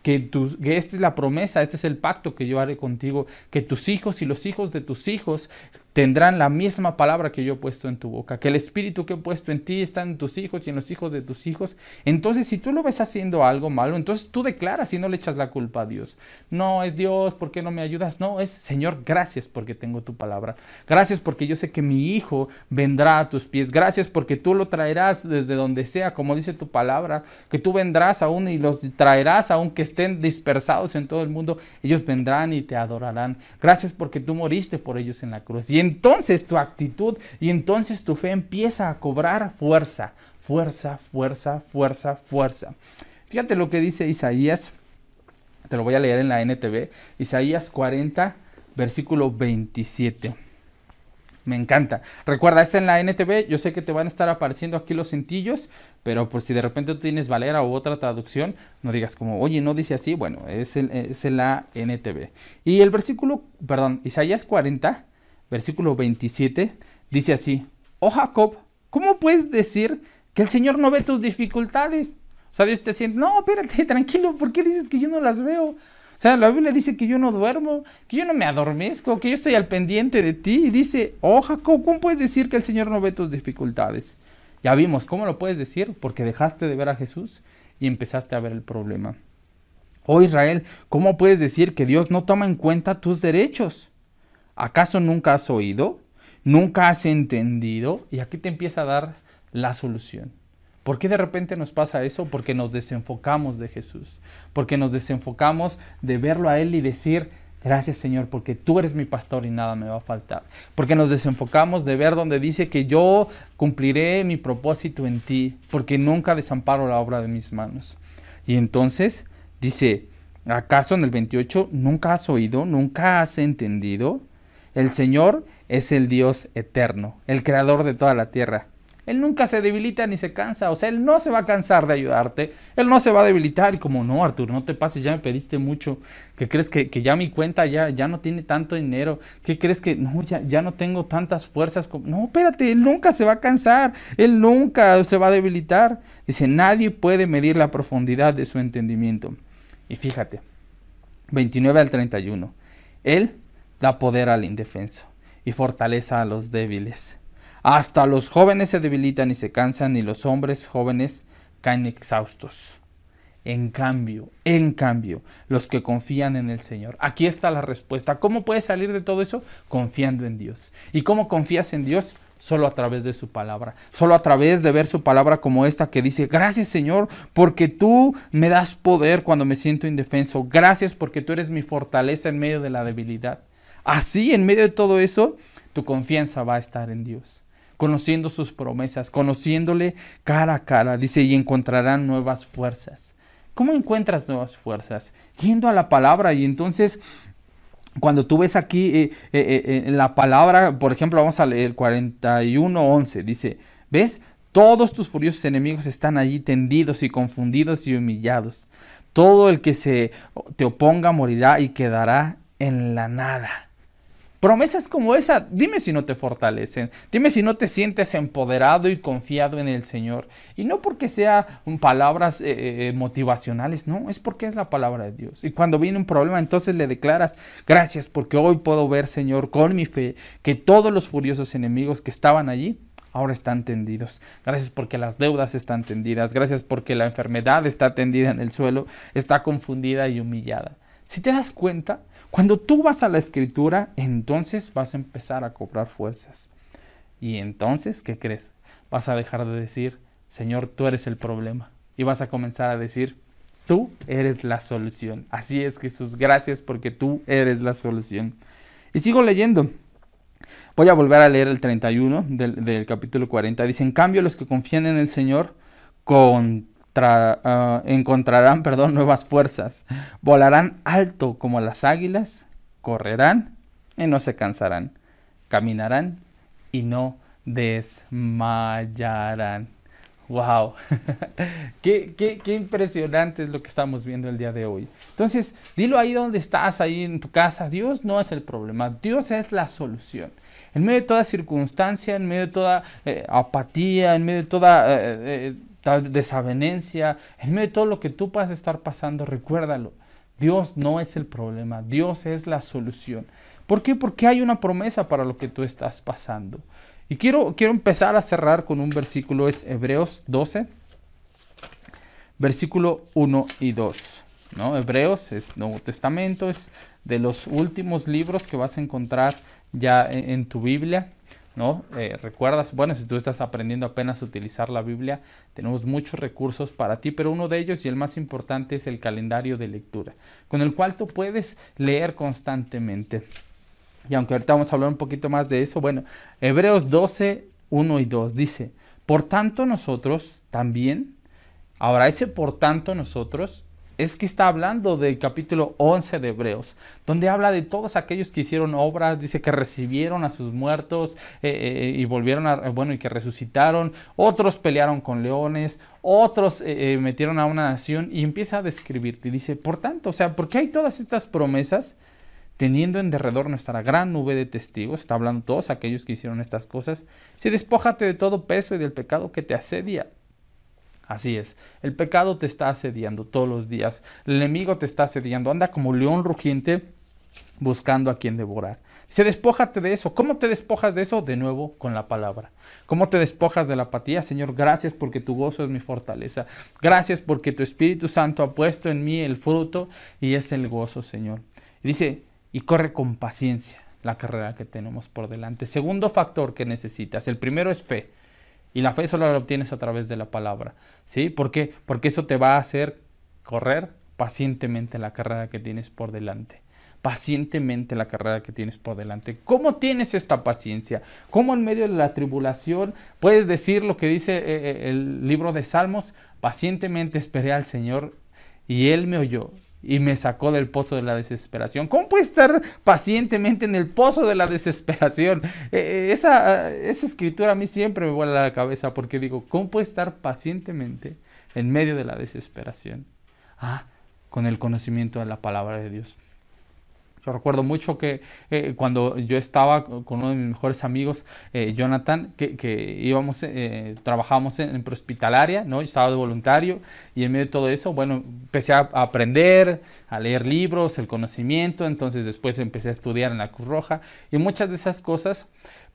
que esta es la promesa, este es el pacto que yo haré contigo, que tus hijos y los hijos de tus hijos tendrán la misma palabra que yo he puesto en tu boca, que el espíritu que he puesto en ti está en tus hijos y en los hijos de tus hijos. Entonces, si tú lo ves haciendo algo malo, entonces tú declaras y no le echas la culpa a Dios. No es Dios, ¿por qué no me ayudas? No, es Señor, gracias porque tengo tu palabra. Gracias porque yo sé que mi hijo vendrá a tus pies. Gracias porque tú lo traerás desde donde sea, como dice tu palabra, que tú vendrás aún y los traerás, aunque estén dispersados en todo el mundo, ellos vendrán y te adorarán. Gracias porque tú moriste por ellos en la cruz. Y entonces tu actitud y entonces tu fe empieza a cobrar fuerza, fuerza, fuerza, fuerza, fuerza. Fíjate lo que dice Isaías, te lo voy a leer en la NTV, Isaías 40, versículo 27. Me encanta. Recuerda, es en la NTV, yo sé que te van a estar apareciendo aquí los cintillos, pero por si de repente tú tienes Valera u otra traducción, no digas como, oye, no dice así, bueno, es en la NTV. Y el versículo, Isaías 40, versículo 27, dice así: oh Jacob, ¿cómo puedes decir que el Señor no ve tus dificultades? O sea, Dios te siente, no, espérate, tranquilo, ¿por qué dices que yo no las veo? O sea, la Biblia dice que yo no duermo, que yo no me adormezco, que yo estoy al pendiente de ti. Y dice, oh Jacob, ¿cómo puedes decir que el Señor no ve tus dificultades? Ya vimos, ¿cómo lo puedes decir? Porque dejaste de ver a Jesús y empezaste a ver el problema. Oh Israel, ¿cómo puedes decir que Dios no toma en cuenta tus derechos? ¿Acaso nunca has oído? ¿Nunca has entendido? Y aquí te empieza a dar la solución. ¿Por qué de repente nos pasa eso? Porque nos desenfocamos de Jesús. Porque nos desenfocamos de verlo a Él y decir, gracias Señor, porque tú eres mi pastor y nada me va a faltar. Porque nos desenfocamos de ver donde dice que yo cumpliré mi propósito en ti, porque nunca desamparo la obra de mis manos. Y entonces dice, ¿acaso en el 28 nunca has oído, nunca has entendido? El Señor es el Dios eterno, el creador de toda la tierra. Él nunca se debilita ni se cansa, o sea, Él no se va a cansar de ayudarte, Él no se va a debilitar. Y como, no, Arturo, no te pases, ya me pediste mucho, ¿qué crees que ya mi cuenta ya no tiene tanto dinero? ¿Qué crees que no, ya no tengo tantas fuerzas? No, espérate, Él nunca se va a cansar, Él nunca se va a debilitar. Dice, nadie puede medir la profundidad de su entendimiento. Y fíjate, 29 al 31, Él da poder al indefenso y fortaleza a los débiles. Hasta los jóvenes se debilitan y se cansan, y los hombres jóvenes caen exhaustos. En cambio, los que confían en el Señor. Aquí está la respuesta. ¿Cómo puedes salir de todo eso? Confiando en Dios. ¿Y cómo confías en Dios? Solo a través de su palabra. Solo a través de ver su palabra como esta que dice, gracias Señor, porque tú me das poder cuando me siento indefenso. Gracias porque tú eres mi fortaleza en medio de la debilidad. Así, en medio de todo eso, tu confianza va a estar en Dios. Conociendo sus promesas, conociéndole cara a cara, dice, y encontrarán nuevas fuerzas. ¿Cómo encuentras nuevas fuerzas? Yendo a la palabra. Y entonces, cuando tú ves aquí la palabra, por ejemplo, vamos a leer el 41:11, dice, ¿ves? Todos tus furiosos enemigos están allí tendidos y confundidos y humillados. Todo el que se te oponga morirá y quedará en la nada. Promesas como esa, dime si no te fortalecen, dime si no te sientes empoderado y confiado en el Señor. Y no porque sea palabras motivacionales, no, es porque es la palabra de Dios. Y cuando viene un problema, entonces le declaras, gracias porque hoy puedo ver, Señor, con mi fe, que todos los furiosos enemigos que estaban allí, ahora están tendidos. Gracias porque las deudas están tendidas, gracias porque la enfermedad está tendida en el suelo, está confundida y humillada. Si te das cuenta, cuando tú vas a la Escritura, entonces vas a empezar a cobrar fuerzas. Y entonces, ¿qué crees? Vas a dejar de decir, Señor, tú eres el problema. Y vas a comenzar a decir, tú eres la solución. Así es, Jesús, gracias porque tú eres la solución. Y sigo leyendo. Voy a volver a leer el 31 del capítulo 40. Dice, en cambio, los que confían en el Señor encontrarán nuevas fuerzas, volarán alto como las águilas, correrán y no se cansarán, caminarán y no desmayarán. Wow, qué impresionante es lo que estamos viendo el día de hoy. Entonces, dilo ahí donde estás, ahí en tu casa. Dios no es el problema, Dios es la solución. En medio de toda circunstancia, en medio de toda apatía, en medio de toda desavenencia, en medio de todo lo que tú puedas estar pasando, recuérdalo. Dios no es el problema, Dios es la solución. ¿Por qué? Porque hay una promesa para lo que tú estás pasando. Y quiero empezar a cerrar con un versículo, es Hebreos 12, versículo 1 y 2. ¿No? Hebreos es Nuevo Testamento, es de los últimos libros que vas a encontrar ya en tu Biblia. ¿No? Recuerdas, bueno, si tú estás aprendiendo apenas a utilizar la Biblia, tenemos muchos recursos para ti, pero uno de ellos y el más importante es el calendario de lectura, con el cual tú puedes leer constantemente. Y aunque ahorita vamos a hablar un poquito más de eso, bueno, Hebreos 12, 1 y 2 dice, por tanto nosotros también, ahora ese por tanto nosotros, es que está hablando del capítulo 11 de Hebreos, donde habla de todos aquellos que hicieron obras, dice que recibieron a sus muertos y volvieron y que resucitaron, otros pelearon con leones, otros metieron a una nación y empieza a describirte y dice, por tanto, o sea, ¿por qué hay todas estas promesas? Teniendo en derredor nuestra gran nube de testigos, está hablando todos aquellos que hicieron estas cosas, si despójate de todo peso y del pecado que te asedia. Así es, el pecado te está asediando todos los días, el enemigo te está asediando, anda como león rugiente buscando a quien devorar. Dice, despójate de eso. ¿Cómo te despojas de eso? De nuevo, con la palabra. ¿Cómo te despojas de la apatía? Señor, gracias porque tu gozo es mi fortaleza. Gracias porque tu Espíritu Santo ha puesto en mí el fruto y es el gozo, Señor. Y dice, y corre con paciencia la carrera que tenemos por delante. Segundo factor que necesitas. El primero es fe. Y la fe solo la obtienes a través de la palabra. ¿Sí? ¿Por qué? Porque eso te va a hacer correr pacientemente la carrera que tienes por delante. Pacientemente la carrera que tienes por delante. ¿Cómo tienes esta paciencia? ¿Cómo en medio de la tribulación puedes decir lo que dice el libro de Salmos? Pacientemente esperé al Señor y Él me oyó y me sacó del pozo de la desesperación. ¿Cómo puedes estar pacientemente en el pozo de la desesperación? Esa escritura a mí siempre me vuela la cabeza porque digo, ¿cómo puedes estar pacientemente en medio de la desesperación? Con el conocimiento de la palabra de Dios. Yo recuerdo mucho que cuando yo estaba con uno de mis mejores amigos, Jonathan, que íbamos, trabajábamos en prehospitalaria, ¿no? Yo estaba de voluntario y en medio de todo eso, bueno, empecé a aprender, a leer libros, el conocimiento, entonces después empecé a estudiar en la Cruz Roja y muchas de esas cosas.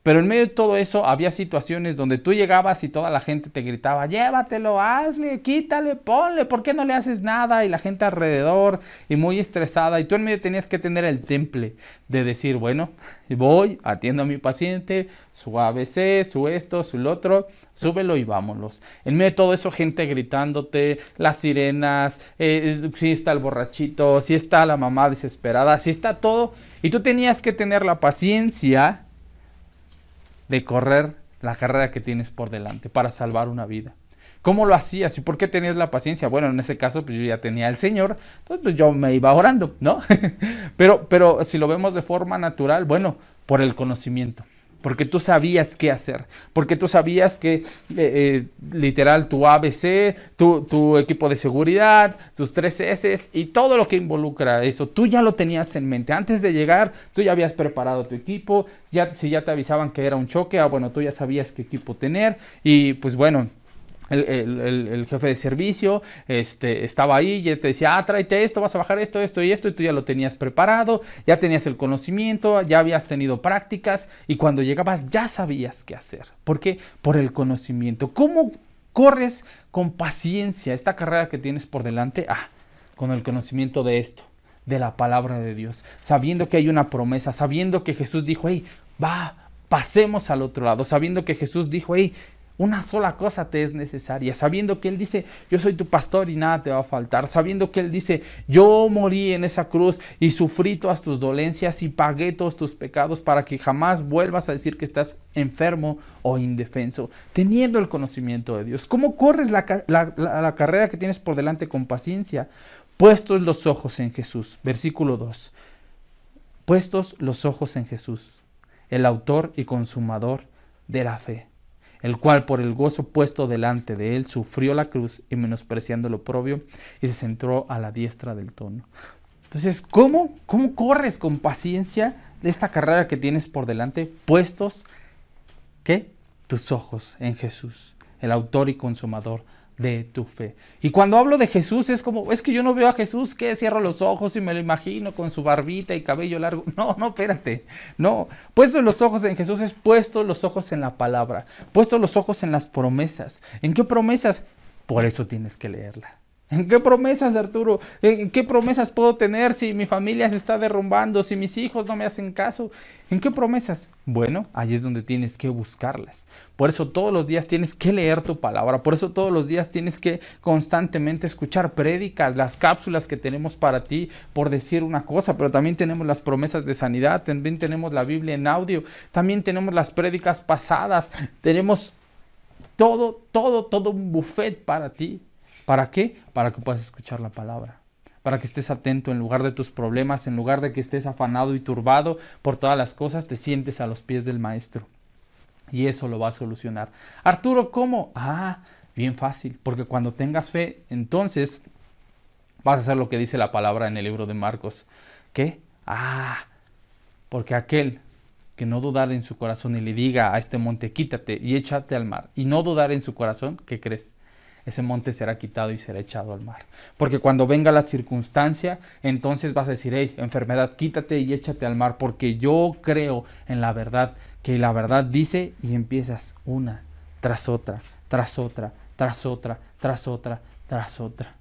Pero en medio de todo eso había situaciones donde tú llegabas y toda la gente te gritaba, llévatelo, hazle, quítale, ponle, ¿por qué no le haces nada? Y la gente alrededor y muy estresada y tú en medio tenías que tener el temple de decir, bueno, voy, atiendo a mi paciente, su ABC, su esto, su lo otro, súbelo y vámonos. En medio de todo eso gente gritándote, las sirenas, si está el borrachito, si está la mamá desesperada, si está todo y tú tenías que tener la paciencia de correr la carrera que tienes por delante para salvar una vida. ¿Cómo lo hacías y por qué tenías la paciencia? Bueno, en ese caso pues yo ya tenía al Señor, entonces pues yo me iba orando, ¿no? pero si lo vemos de forma natural, bueno, por el conocimiento. Porque tú sabías qué hacer, porque tú sabías que literal tu ABC, tu equipo de seguridad, tus 3 S y todo lo que involucra eso, tú ya lo tenías en mente. Antes de llegar, tú ya habías preparado tu equipo, si ya te avisaban que era un choque, bueno, tú ya sabías qué equipo tener y pues bueno, el jefe de servicio estaba ahí y te decía, tráete esto, vas a bajar esto y tú ya lo tenías preparado, ya tenías el conocimiento, ya habías tenido prácticas y cuando llegabas ya sabías qué hacer. ¿Por qué? Por el conocimiento. ¿Cómo corres con paciencia esta carrera que tienes por delante? Con el conocimiento de esto, de la palabra de Dios, sabiendo que hay una promesa, sabiendo que Jesús dijo, pasemos al otro lado, sabiendo que Jesús dijo, una sola cosa te es necesaria, sabiendo que Él dice, yo soy tu pastor y nada te va a faltar, sabiendo que Él dice, yo morí en esa cruz y sufrí todas tus dolencias y pagué todos tus pecados para que jamás vuelvas a decir que estás enfermo o indefenso, teniendo el conocimiento de Dios. ¿Cómo corres la carrera que tienes por delante con paciencia? Puestos los ojos en Jesús, versículo 2, puestos los ojos en Jesús, el autor y consumador de la fe. el cual por el gozo puesto delante de él sufrió la cruz y menospreciando el oprobio y se sentó a la diestra del trono. Entonces, ¿cómo corres con paciencia de esta carrera que tienes por delante? Puestos, ¿qué? Tus ojos en Jesús, el autor y consumador de tu fe. Y cuando hablo de Jesús es como, es que yo no veo a Jesús, que cierro los ojos y me lo imagino con su barbita y cabello largo. No, espérate, no. Puestos los ojos en Jesús es puestos los ojos en la palabra, puestos los ojos en las promesas. ¿En qué promesas? Por eso tienes que leerla. ¿En qué promesas, Arturo? ¿En qué promesas puedo tener si mi familia se está derrumbando, si mis hijos no me hacen caso? ¿En qué promesas? Bueno, allí es donde tienes que buscarlas. Por eso todos los días tienes que leer tu palabra. Por eso todos los días tienes que constantemente escuchar prédicas, las cápsulas que tenemos para ti, por decir una cosa. Pero también tenemos las promesas de sanidad, también tenemos la Biblia en audio, también tenemos las prédicas pasadas, tenemos todo un buffet para ti. ¿Para qué? Para que puedas escuchar la palabra, para que estés atento en lugar de tus problemas, en lugar de que estés afanado y turbado por todas las cosas, te sientes a los pies del maestro y eso lo va a solucionar. Arturo, ¿cómo? Bien fácil, porque cuando tengas fe, entonces vas a hacer lo que dice la palabra en el libro de Marcos. ¿Qué? Porque aquel que no dudar en su corazón y le diga a este monte, quítate y échate al mar, y no dudar en su corazón, ¿qué crees? Ese monte será quitado y será echado al mar. Porque cuando venga la circunstancia, entonces vas a decir, hey, enfermedad, quítate y échate al mar, porque yo creo en la verdad, que la verdad dice, y empiezas una tras otra, tras otra, tras otra, tras otra, tras otra.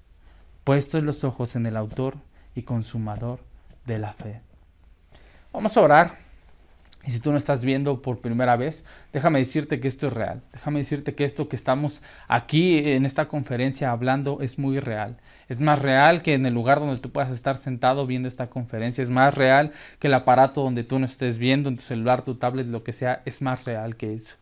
Puestos los ojos en el autor y consumador de la fe. Vamos a orar. Y si tú no estás viendo por primera vez, déjame decirte que esto es real. Déjame decirte que esto que estamos aquí en esta conferencia hablando es muy real. Es más real que en el lugar donde tú puedas estar sentado viendo esta conferencia. Es más real que el aparato donde tú no estés viendo, en tu celular, tu tablet, lo que sea. Es más real que eso.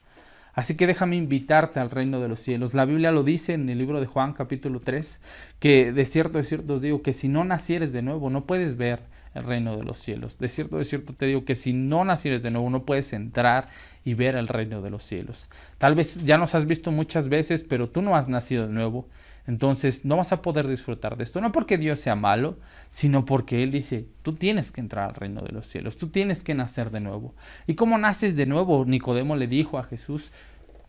Así que déjame invitarte al reino de los cielos. La Biblia lo dice en el libro de Juan capítulo 3, que de cierto os digo que si no nacieres de nuevo no puedes ver el reino de los cielos. De cierto te digo que si no nacieres de nuevo no puedes entrar y ver el reino de los cielos. Tal vez ya nos has visto muchas veces, pero tú no has nacido de nuevo. Entonces no vas a poder disfrutar de esto, no porque Dios sea malo, sino porque Él dice, tú tienes que entrar al reino de los cielos, tú tienes que nacer de nuevo. ¿Y cómo naces de nuevo? Nicodemo le dijo a Jesús,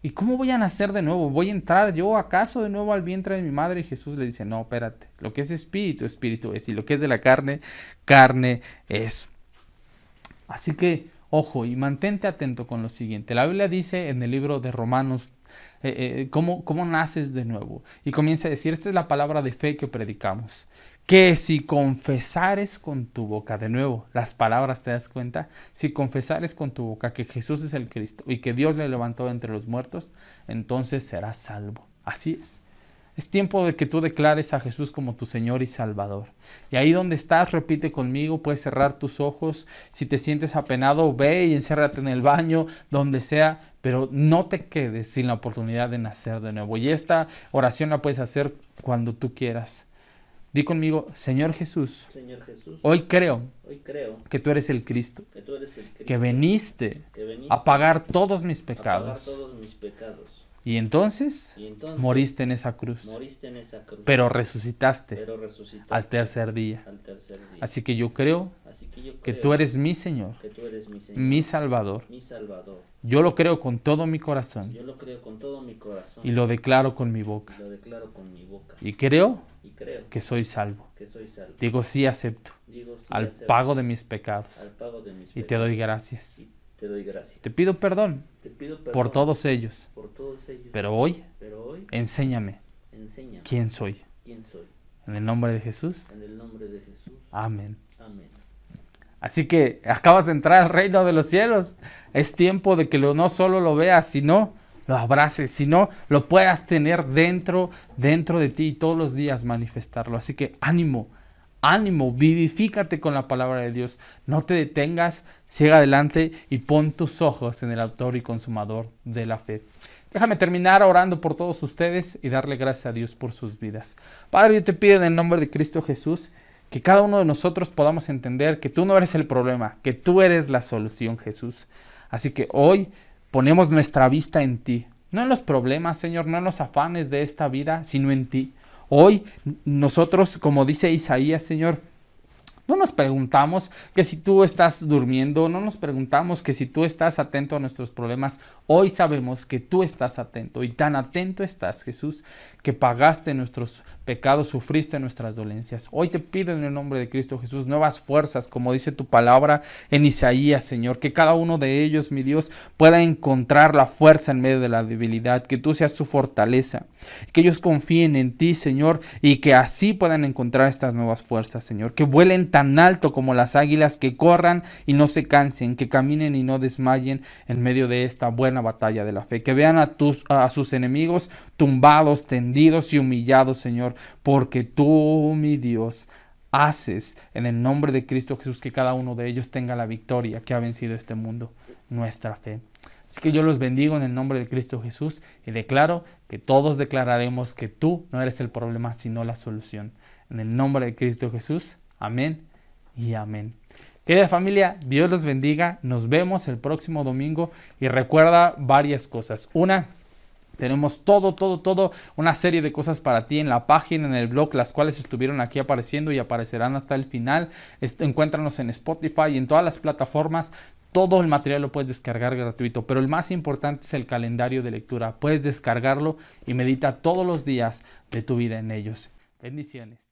¿y cómo voy a nacer de nuevo? ¿Voy a entrar yo acaso de nuevo al vientre de mi madre? Y Jesús le dice, no, espérate, lo que es espíritu, espíritu es, y lo que es de la carne, carne es. Así que, ojo, y mantente atento con lo siguiente. La Biblia dice en el libro de Romanos, cómo naces de nuevo. Y comienza a decir, esta es la palabra de fe que predicamos. Que si confesares con tu boca, de nuevo, las palabras, ¿te das cuenta? Si confesares con tu boca que Jesús es el Cristo y que Dios le levantó entre los muertos, entonces serás salvo. Así es. Es tiempo de que tú declares a Jesús como tu Señor y Salvador. Y ahí donde estás, repite conmigo, puedes cerrar tus ojos. Si te sientes apenado, ve y enciérrate en el baño, donde sea, pero no te quedes sin la oportunidad de nacer de nuevo. Y esta oración la puedes hacer cuando tú quieras. Di conmigo, Señor Jesús, hoy creo que tú eres el Cristo, que viniste a pagar todos mis pecados. Y entonces moriste en esa cruz, pero resucitaste al tercer día. Así que yo creo que tú eres mi Señor, mi Salvador. Yo lo creo con todo mi corazón y lo declaro con mi boca. Y creo que soy salvo. Digo sí acepto al pago de mis pecados y te doy gracias. Te pido perdón por todos ellos, pero hoy enséñame quién soy. En el nombre de Jesús. Amén. Así que acabas de entrar al reino de los cielos. Es tiempo de que no solo lo veas, sino lo abraces, sino lo puedas tener dentro de ti y todos los días manifestarlo. Así que ánimo, vivifícate con la palabra de Dios. No te detengas, sigue adelante y pon tus ojos en el autor y consumador de la fe. Déjame terminar orando por todos ustedes y darle gracias a Dios por sus vidas. Padre, yo te pido en el nombre de Cristo Jesús que cada uno de nosotros podamos entender que tú no eres el problema, que tú eres la solución, Jesús. Así que hoy ponemos nuestra vista en ti. no en los problemas, Señor, no en los afanes de esta vida, sino en ti. Hoy nosotros, como dice Isaías, Señor, no nos preguntamos que si tú estás durmiendo, no nos preguntamos que si tú estás atento a nuestros problemas. Hoy sabemos que tú estás atento, y tan atento estás, Jesús, que pagaste nuestros pecados, sufriste nuestras dolencias. Hoy te pido en el nombre de Cristo Jesús nuevas fuerzas, como dice tu palabra en Isaías, Señor, que cada uno de ellos, mi Dios, pueda encontrar la fuerza en medio de la debilidad, que tú seas su fortaleza, que ellos confíen en ti, Señor, y que así puedan encontrar estas nuevas fuerzas, Señor, que vuelen tan alto como las águilas, que corran y no se cansen, que caminen y no desmayen en medio de esta buena batalla de la fe, que vean a sus enemigos tumbados, tendidos y humillados, Señor, porque tú, mi Dios, haces en el nombre de Cristo Jesús que cada uno de ellos tenga la victoria que ha vencido este mundo, nuestra fe. Así que yo los bendigo en el nombre de Cristo Jesús y declaro que todos declararemos que tú no eres el problema, sino la solución. En el nombre de Cristo Jesús, amén y amén. Querida familia, Dios los bendiga. Nos vemos el próximo domingo y recuerda varias cosas. Una, tenemos una serie de cosas para ti en la página, en el blog, las cuales estuvieron aquí apareciendo y aparecerán hasta el final. Encuéntranos en Spotify y en todas las plataformas. Todo el material lo puedes descargar gratuito, pero el más importante es el calendario de lectura. Puedes descargarlo y medita todos los días de tu vida en ellos. Bendiciones.